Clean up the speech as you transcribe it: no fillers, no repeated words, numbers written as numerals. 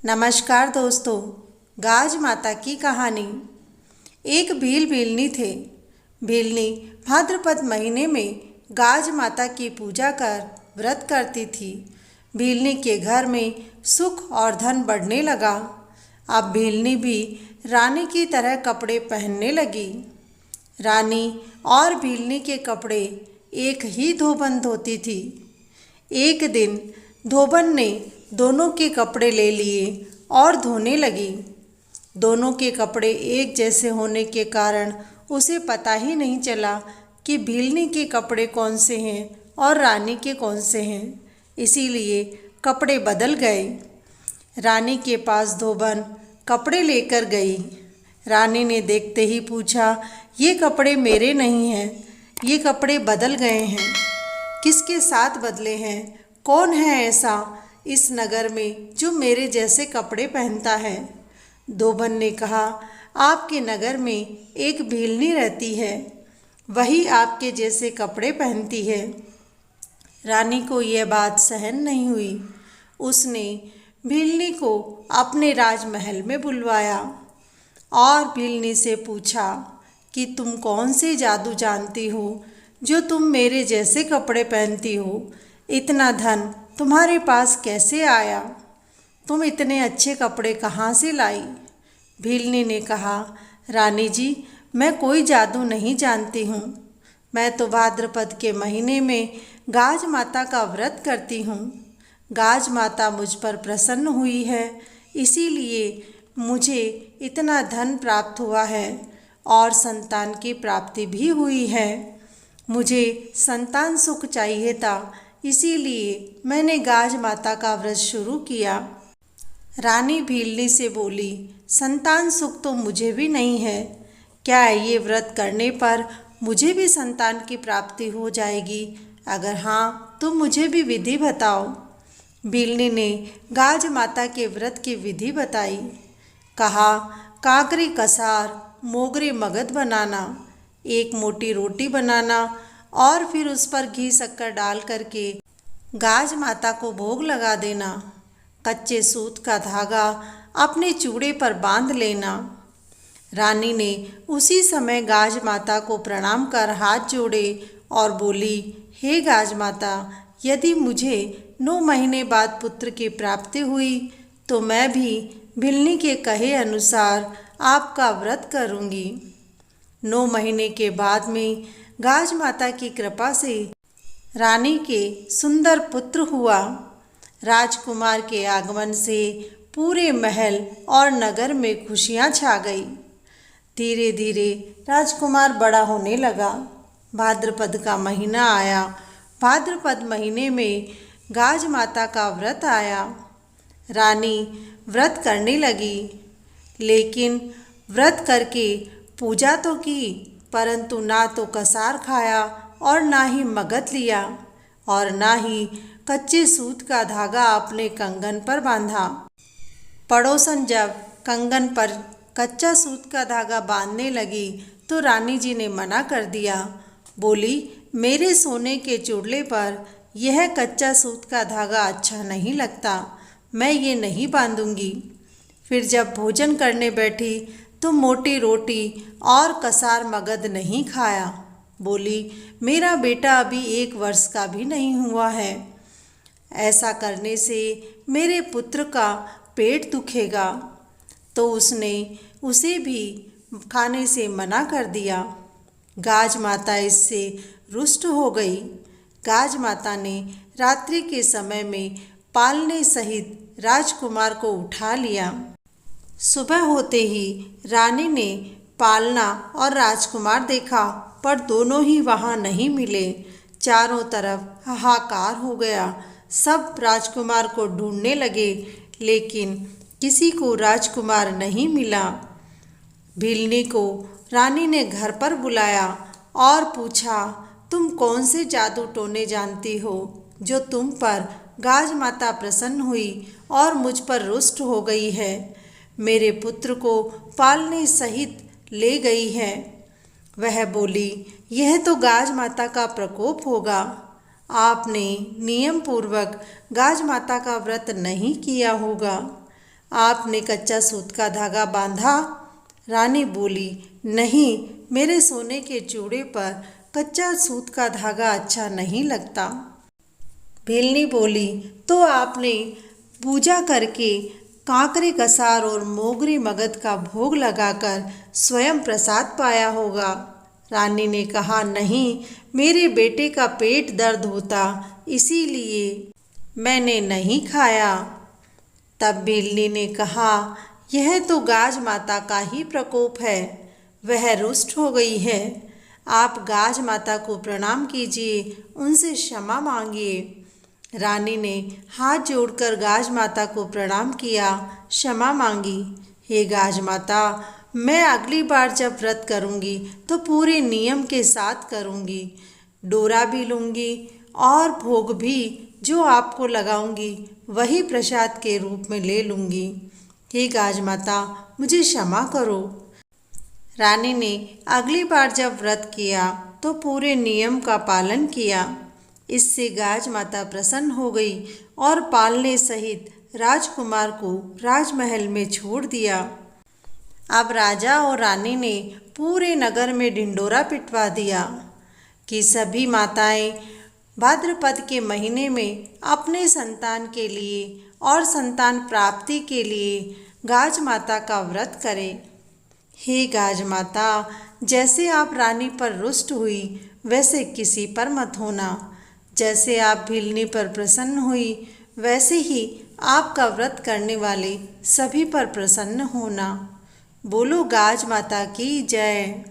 नमस्कार दोस्तों। गाज माता की कहानी। एक भील भीलनी थे। भीलनी भाद्रपद महीने में गाज माता की पूजा कर व्रत करती थी। भीलनी के घर में सुख और धन बढ़ने लगा। अब भीलनी भी रानी की तरह कपड़े पहनने लगी। रानी और भीलनी के कपड़े एक ही धोबन धोती थी। एक दिन धोबन ने दोनों के कपड़े ले लिए और धोने लगी। दोनों के कपड़े एक जैसे होने के कारण उसे पता ही नहीं चला कि भीलनी के कपड़े कौन से हैं और रानी के कौन से हैं। इसीलिए कपड़े बदल गए। रानी के पास धोबन कपड़े लेकर गई। रानी ने देखते ही पूछा, ये कपड़े मेरे नहीं हैं, ये कपड़े बदल गए हैं। किसके साथ बदले हैं? कौन है ऐसा इस नगर में जो मेरे जैसे कपड़े पहनता है? धोबन ने कहा, आपके नगर में एक भीलनी रहती है, वही आपके जैसे कपड़े पहनती है। रानी को यह बात सहन नहीं हुई। उसने भीलनी को अपने राजमहल में बुलवाया और भीलनी से पूछा कि तुम कौन से जादू जानती हो जो तुम मेरे जैसे कपड़े पहनती हो? इतना धन तुम्हारे पास कैसे आया? तुम इतने अच्छे कपड़े कहाँ से लाई? भीलनी ने कहा, रानी जी, मैं कोई जादू नहीं जानती हूँ। मैं तो भाद्रपद के महीने में गाज माता का व्रत करती हूँ। गाज माता मुझ पर प्रसन्न हुई है, इसीलिए मुझे इतना धन प्राप्त हुआ है और संतान की प्राप्ति भी हुई है। मुझे संतान सुख चाहिए था, इसीलिए मैंने गाज माता का व्रत शुरू किया। रानी भीलनी से बोली, संतान सुख तो मुझे भी नहीं है। क्या ये व्रत करने पर मुझे भी संतान की प्राप्ति हो जाएगी? अगर हाँ, तो मुझे भी विधि बताओ। भीलनी ने गाज माता के व्रत की विधि बताई। कहा, काकरी कसार मोगरे मगध बनाना, एक मोटी रोटी बनाना और फिर उस पर घी शक्कर डाल करके गाज माता को भोग लगा देना। कच्चे सूत का धागा अपने चूड़े पर बांध लेना। रानी ने उसी समय गाज माता को प्रणाम कर हाथ जोड़े और बोली, हे गाज माता, यदि मुझे 9 महीने बाद पुत्र की प्राप्ति हुई तो मैं भी भीलनी के कहे अनुसार आपका व्रत करूँगी। 9 महीने के बाद में गाज माता की कृपा से रानी के सुंदर पुत्र हुआ। राजकुमार के आगमन से पूरे महल और नगर में खुशियाँ छा गई। धीरे धीरे राजकुमार बड़ा होने लगा। भाद्रपद का महीना आया। भाद्रपद महीने में गाज माता का व्रत आया। रानी व्रत करने लगी, लेकिन व्रत करके पूजा तो की, परंतु ना तो कसार खाया और ना ही मगध लिया और ना ही कच्चे सूत का धागा अपने कंगन पर बांधा। पड़ोसन जब कंगन पर कच्चा सूत का धागा बांधने लगी तो रानी जी ने मना कर दिया। बोली, मेरे सोने के चूड़ले पर यह कच्चा सूत का धागा अच्छा नहीं लगता, मैं ये नहीं बांधूंगी। फिर जब भोजन करने बैठी तो मोटी रोटी और कसार मगध नहीं खाया। बोली, मेरा बेटा अभी 1 वर्ष का भी नहीं हुआ है। ऐसा करने से मेरे पुत्र का पेट दुखेगा। तो उसने उसे भी खाने से मना कर दिया। गाज माता इससे रुष्ट हो गई। गाज माता ने रात्रि के समय में पालने सहित राजकुमार को उठा लिया। सुबह होते ही रानी ने पालना और राजकुमार देखा, पर दोनों ही वहाँ नहीं मिले। चारों तरफ हाहाकार हो गया। सब राजकुमार को ढूंढने लगे, लेकिन किसी को राजकुमार नहीं मिला। भीलनी को रानी ने घर पर बुलाया और पूछा, तुम कौन से जादू टोने जानती हो जो तुम पर गाज माता प्रसन्न हुई और मुझ पर रुष्ट हो गई है? मेरे पुत्र को पालने सहित ले गई है। वह बोली, यह तो गाज माता का प्रकोप होगा। आपने नियम पूर्वक गाज माता का व्रत नहीं किया होगा। आपने कच्चा सूत का धागा बांधा? रानी बोली, नहीं, मेरे सोने के चूड़े पर कच्चा सूत का धागा अच्छा नहीं लगता। भीलनी बोली, तो आपने पूजा करके कांकरे कसार और मोगरी मगध का भोग लगाकर स्वयं प्रसाद पाया होगा। रानी ने कहा, नहीं, मेरे बेटे का पेट दर्द होता, इसीलिए मैंने नहीं खाया। तब भीलनी ने कहा, यह तो गाज माता का ही प्रकोप है, वह रुष्ट हो गई है। आप गाज माता को प्रणाम कीजिए, उनसे क्षमा मांगिए। रानी ने हाथ जोड़कर गाज माता को प्रणाम किया, क्षमा मांगी। हे गाज माता, मैं अगली बार जब व्रत करूँगी तो पूरे नियम के साथ करूँगी। डोरा भी लूँगी और भोग भी जो आपको लगाऊँगी वही प्रसाद के रूप में ले लूँगी। हे गाज माता, मुझे क्षमा करो। रानी ने अगली बार जब व्रत किया तो पूरे नियम का पालन किया। इससे गाज माता प्रसन्न हो गई और पालने सहित राजकुमार को राजमहल में छोड़ दिया। अब राजा और रानी ने पूरे नगर में ढिंढोरा पिटवा दिया कि सभी माताएं भाद्रपद के महीने में अपने संतान के लिए और संतान प्राप्ति के लिए गाज माता का व्रत करें। हे गाज माता, जैसे आप रानी पर रुष्ट हुई वैसे किसी पर मत होना। जैसे आप भीलनी पर प्रसन्न हुई वैसे ही आपका व्रत करने वाले सभी पर प्रसन्न होना। बोलो गाज माता की जय।